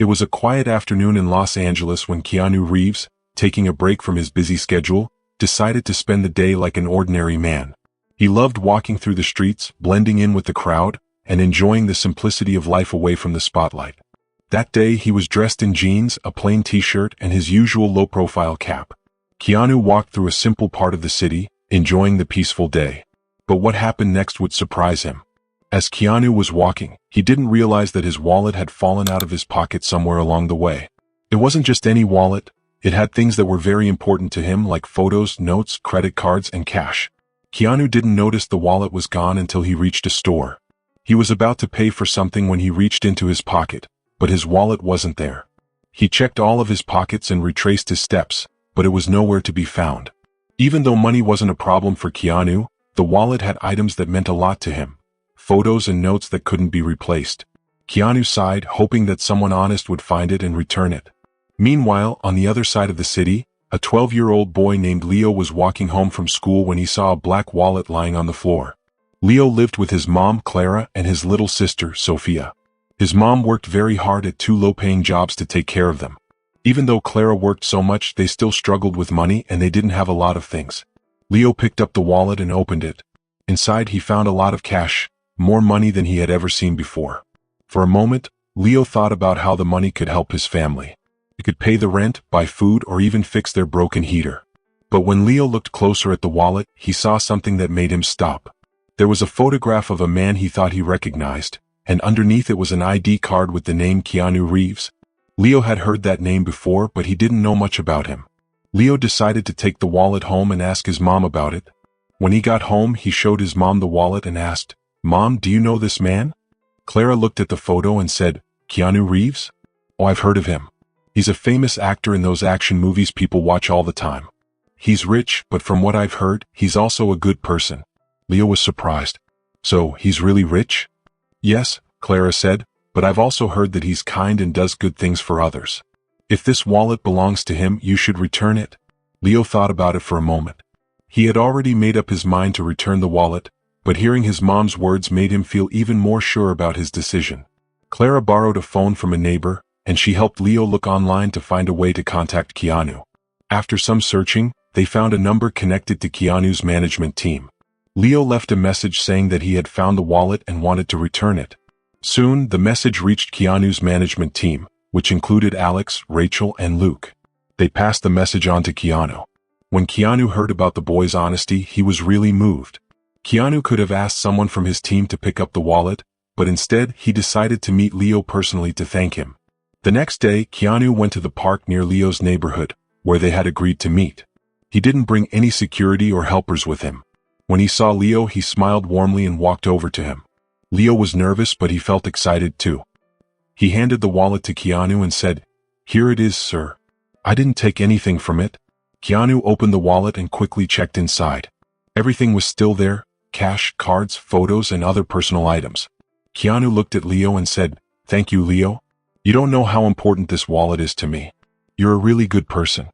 It was a quiet afternoon in Los Angeles when Keanu Reeves, taking a break from his busy schedule, decided to spend the day like an ordinary man. He loved walking through the streets, blending in with the crowd, and enjoying the simplicity of life away from the spotlight. That day he was dressed in jeans, a plain t-shirt, and his usual low-profile cap. Keanu walked through a simple part of the city, enjoying the peaceful day. But what happened next would surprise him. As Keanu was walking, he didn't realize that his wallet had fallen out of his pocket somewhere along the way. It wasn't just any wallet. It had things that were very important to him, like photos, notes, credit cards, and cash. Keanu didn't notice the wallet was gone until he reached a store. He was about to pay for something when he reached into his pocket, but his wallet wasn't there. He checked all of his pockets and retraced his steps, but it was nowhere to be found. Even though money wasn't a problem for Keanu, the wallet had items that meant a lot to him. Photos and notes that couldn't be replaced. Keanu sighed, hoping that someone honest would find it and return it. Meanwhile, on the other side of the city, a 12-year-old boy named Leo was walking home from school when he saw a black wallet lying on the floor. Leo lived with his mom, Clara, and his little sister, Sophia. His mom worked very hard at 2 low-paying jobs to take care of them. Even though Clara worked so much, they still struggled with money and they didn't have a lot of things. Leo picked up the wallet and opened it. Inside he found a lot of cash, more money than he had ever seen before. For a moment, Leo thought about how the money could help his family. It could pay the rent, buy food, or even fix their broken heater. But when Leo looked closer at the wallet, he saw something that made him stop. There was a photograph of a man he thought he recognized, and underneath it was an ID card with the name Keanu Reeves. Leo had heard that name before, but he didn't know much about him. Leo decided to take the wallet home and ask his mom about it. When he got home, he showed his mom the wallet and asked, "Mom, do you know this man?" Clara looked at the photo and said, "Keanu Reeves? Oh, I've heard of him. He's a famous actor in those action movies people watch all the time. He's rich, but from what I've heard, he's also a good person." Leo was surprised. "So, he's really rich?" "Yes," Clara said, "but I've also heard that he's kind and does good things for others. If this wallet belongs to him, you should return it." Leo thought about it for a moment. He had already made up his mind to return the wallet, but hearing his mom's words made him feel even more sure about his decision. Clara borrowed a phone from a neighbor, and she helped Leo look online to find a way to contact Keanu. After some searching, they found a number connected to Keanu's management team. Leo left a message saying that he had found the wallet and wanted to return it. Soon, the message reached Keanu's management team, which included Alex, Rachel, and Luke. They passed the message on to Keanu. When Keanu heard about the boy's honesty, he was really moved. Keanu could have asked someone from his team to pick up the wallet, but instead he decided to meet Leo personally to thank him. The next day, Keanu went to the park near Leo's neighborhood, where they had agreed to meet. He didn't bring any security or helpers with him. When he saw Leo, he smiled warmly and walked over to him. Leo was nervous, but he felt excited too. He handed the wallet to Keanu and said, "Here it is, sir. I didn't take anything from it." Keanu opened the wallet and quickly checked inside. Everything was still there: cash, cards, photos, and other personal items. Keanu looked at Leo and said, "Thank you, Leo. You don't know how important this wallet is to me. You're a really good person."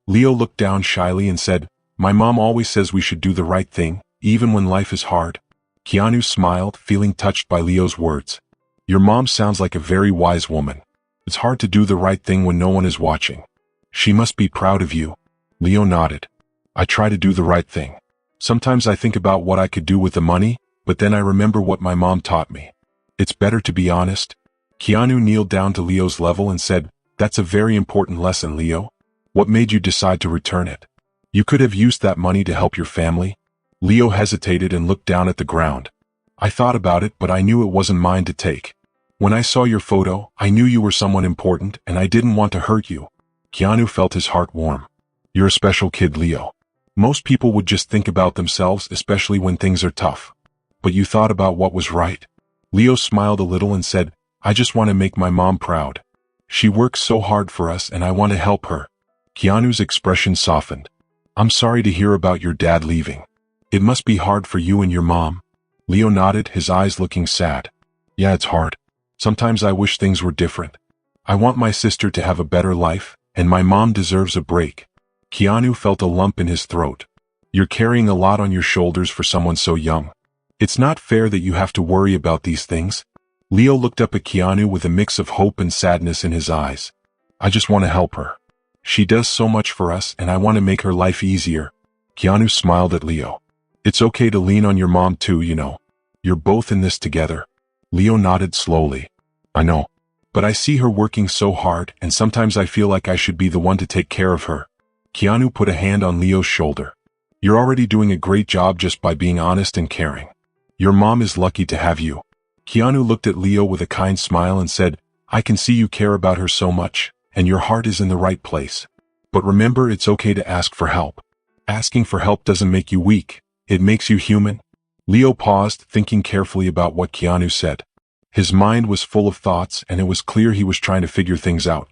Leo looked down shyly and said, "My mom always says we should do the right thing, even when life is hard." Keanu smiled, feeling touched by Leo's words. "Your mom sounds like a very wise woman. It's hard to do the right thing when no one is watching. She must be proud of you." Leo nodded. "I try to do the right thing. Sometimes I think about what I could do with the money, but then I remember what my mom taught me. It's better to be honest." Keanu kneeled down to Leo's level and said, "That's a very important lesson, Leo. What made you decide to return it? You could have used that money to help your family." Leo hesitated and looked down at the ground. "I thought about it, but I knew it wasn't mine to take. When I saw your photo, I knew you were someone important, and I didn't want to hurt you." Keanu felt his heart warm. "You're a special kid, Leo. Most people would just think about themselves, especially when things are tough. But you thought about what was right." Leo smiled a little and said, "I just want to make my mom proud. She works so hard for us and I want to help her." Keanu's expression softened. "I'm sorry to hear about your dad leaving. It must be hard for you and your mom." Leo nodded, his eyes looking sad. "Yeah, it's hard. Sometimes I wish things were different. I want my sister to have a better life, and my mom deserves a break." Keanu felt a lump in his throat. "You're carrying a lot on your shoulders for someone so young. It's not fair that you have to worry about these things." Leo looked up at Keanu with a mix of hope and sadness in his eyes. I just want to help her. She does so much for us and I want to make her life easier. Keanu smiled at Leo. It's okay to lean on your mom too, you know. You're both in this together. Leo nodded slowly. I know. But I see her working so hard and sometimes I feel like I should be the one to take care of her. Keanu put a hand on Leo's shoulder. You're already doing a great job just by being honest and caring. Your mom is lucky to have you. Keanu looked at Leo with a kind smile and said, I can see you care about her so much, and your heart is in the right place. But remember, it's okay to ask for help. Asking for help doesn't make you weak, it makes you human. Leo paused, thinking carefully about what Keanu said. His mind was full of thoughts, and it was clear he was trying to figure things out.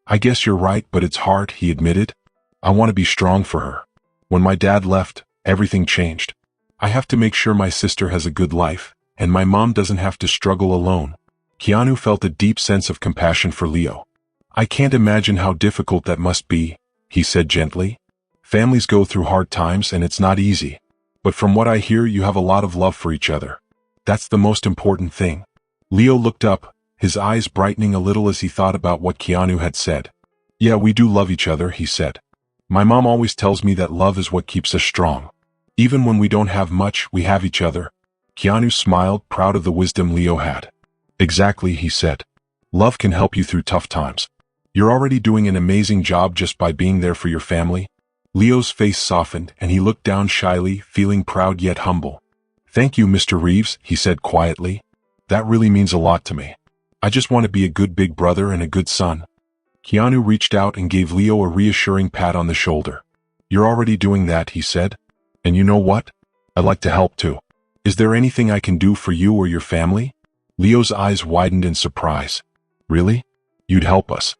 I guess you're right, but it's hard, he admitted. I want to be strong for her. When my dad left, everything changed. I have to make sure my sister has a good life, and my mom doesn't have to struggle alone. Keanu felt a deep sense of compassion for Leo. I can't imagine how difficult that must be, he said gently. Families go through hard times and it's not easy. But from what I hear, you have a lot of love for each other. That's the most important thing. Leo looked up, his eyes brightening a little as he thought about what Keanu had said. Yeah, we do love each other, he said. My mom always tells me that love is what keeps us strong. Even when we don't have much, we have each other. Keanu smiled, proud of the wisdom Leo had. Exactly, he said. Love can help you through tough times. You're already doing an amazing job just by being there for your family. Leo's face softened and he looked down shyly, feeling proud yet humble. Thank you, Mr. Reeves, he said quietly. That really means a lot to me. I just want to be a good big brother and a good son. Keanu reached out and gave Leo a reassuring pat on the shoulder. You're already doing that, he said. And you know what? I'd like to help too. Is there anything I can do for you or your family? Leo's eyes widened in surprise. Really? You'd help us?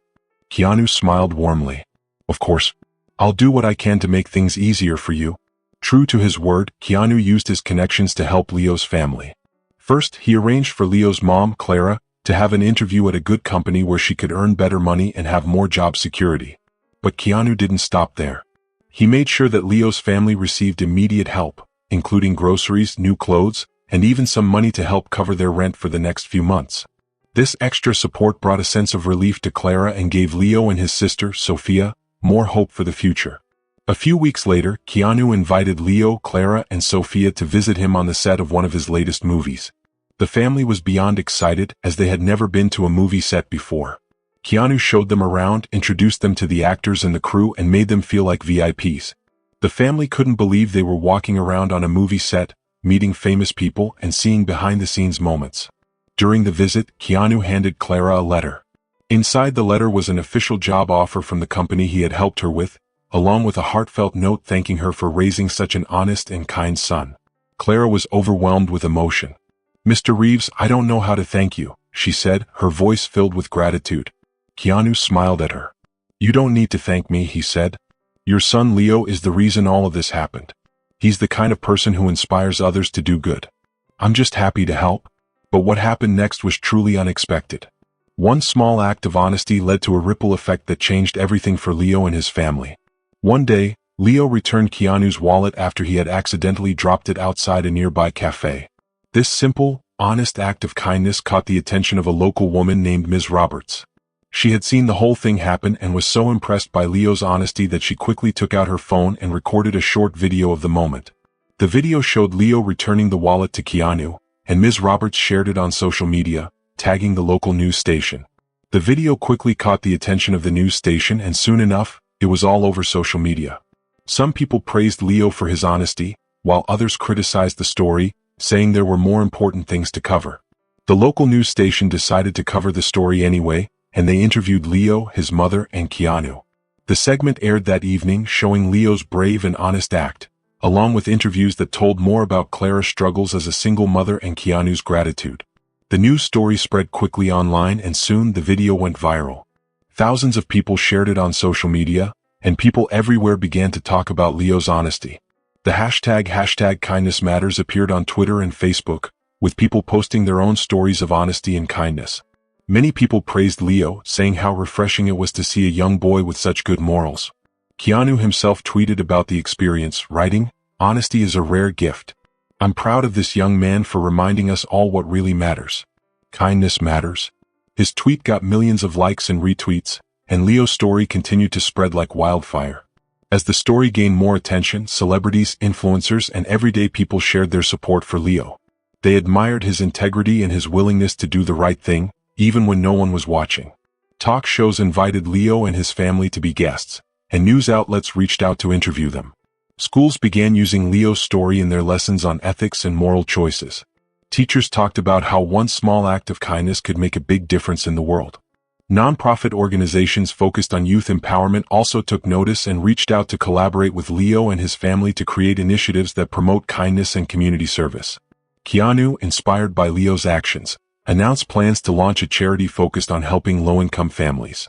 Keanu smiled warmly. Of course. I'll do what I can to make things easier for you. True to his word, Keanu used his connections to help Leo's family. First, he arranged for Leo's mom, Clara, to have an interview at a good company where she could earn better money and have more job security. But Keanu didn't stop there. He made sure that Leo's family received immediate help, including groceries, new clothes, and even some money to help cover their rent for the next few months. This extra support brought a sense of relief to Clara and gave Leo and his sister, Sophia, more hope for the future. A few weeks later, Keanu invited Leo, Clara, and Sophia to visit him on the set of one of his latest movies. The family was beyond excited as they had never been to a movie set before. Keanu showed them around, introduced them to the actors and the crew, and made them feel like VIPs. The family couldn't believe they were walking around on a movie set, meeting famous people and seeing behind-the-scenes moments. During the visit, Keanu handed Clara a letter. Inside the letter was an official job offer from the company he had helped her with, along with a heartfelt note thanking her for raising such an honest and kind son. Clara was overwhelmed with emotion. Mr. Reeves, I don't know how to thank you, she said, her voice filled with gratitude. Keanu smiled at her. You don't need to thank me, he said. Your son Leo is the reason all of this happened. He's the kind of person who inspires others to do good. I'm just happy to help. But what happened next was truly unexpected. One small act of honesty led to a ripple effect that changed everything for Leo and his family. One day, Leo returned Keanu's wallet after he had accidentally dropped it outside a nearby cafe. This simple, honest act of kindness caught the attention of a local woman named Ms. Roberts. She had seen the whole thing happen and was so impressed by Leo's honesty that she quickly took out her phone and recorded a short video of the moment. The video showed Leo returning the wallet to Keanu, and Ms. Roberts shared it on social media, tagging the local news station. The video quickly caught the attention of the news station and soon enough, it was all over social media. Some people praised Leo for his honesty, while others criticized the story, saying there were more important things to cover. The local news station decided to cover the story anyway, and they interviewed Leo, his mother, and Keanu. The segment aired that evening showing Leo's brave and honest act, along with interviews that told more about Clara's struggles as a single mother and Keanu's gratitude. The news story spread quickly online and soon the video went viral. Thousands of people shared it on social media, and people everywhere began to talk about Leo's honesty. The hashtag #KindnessMatters appeared on Twitter and Facebook, with people posting their own stories of honesty and kindness. Many people praised Leo, saying how refreshing it was to see a young boy with such good morals. Keanu himself tweeted about the experience, writing, "Honesty is a rare gift. I'm proud of this young man for reminding us all what really matters." Kindness matters. His tweet got millions of likes and retweets, and Leo's story continued to spread like wildfire. As the story gained more attention, celebrities, influencers, and everyday people shared their support for Leo. They admired his integrity and his willingness to do the right thing, even when no one was watching. Talk shows invited Leo and his family to be guests, and news outlets reached out to interview them. Schools began using Leo's story in their lessons on ethics and moral choices. Teachers talked about how one small act of kindness could make a big difference in the world. Nonprofit organizations focused on youth empowerment also took notice and reached out to collaborate with Leo and his family to create initiatives that promote kindness and community service. Keanu, inspired by Leo's actions, announced plans to launch a charity focused on helping low-income families.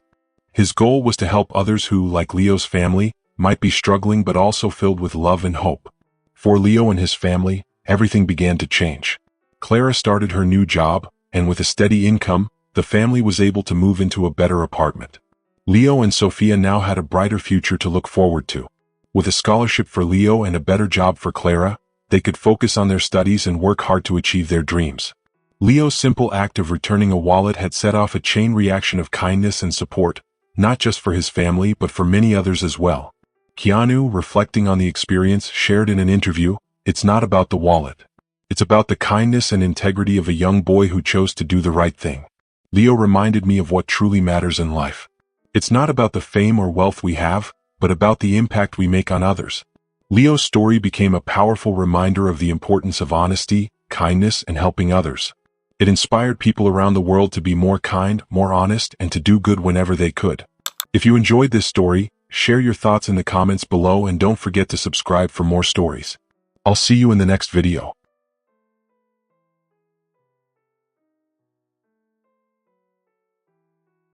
His goal was to help others who, like Leo's family, might be struggling but also filled with love and hope. For Leo and his family, everything began to change. Clara started her new job, and with a steady income, the family was able to move into a better apartment. Leo and Sophia now had a brighter future to look forward to. With a scholarship for Leo and a better job for Clara, they could focus on their studies and work hard to achieve their dreams. Leo's simple act of returning a wallet had set off a chain reaction of kindness and support, not just for his family but for many others as well. Keanu, reflecting on the experience, shared in an interview, "It's not about the wallet. It's about the kindness and integrity of a young boy who chose to do the right thing. Leo reminded me of what truly matters in life. It's not about the fame or wealth we have, but about the impact we make on others." Leo's story became a powerful reminder of the importance of honesty, kindness, and helping others. It inspired people around the world to be more kind, more honest, and to do good whenever they could. If you enjoyed this story, share your thoughts in the comments below and don't forget to subscribe for more stories. I'll see you in the next video.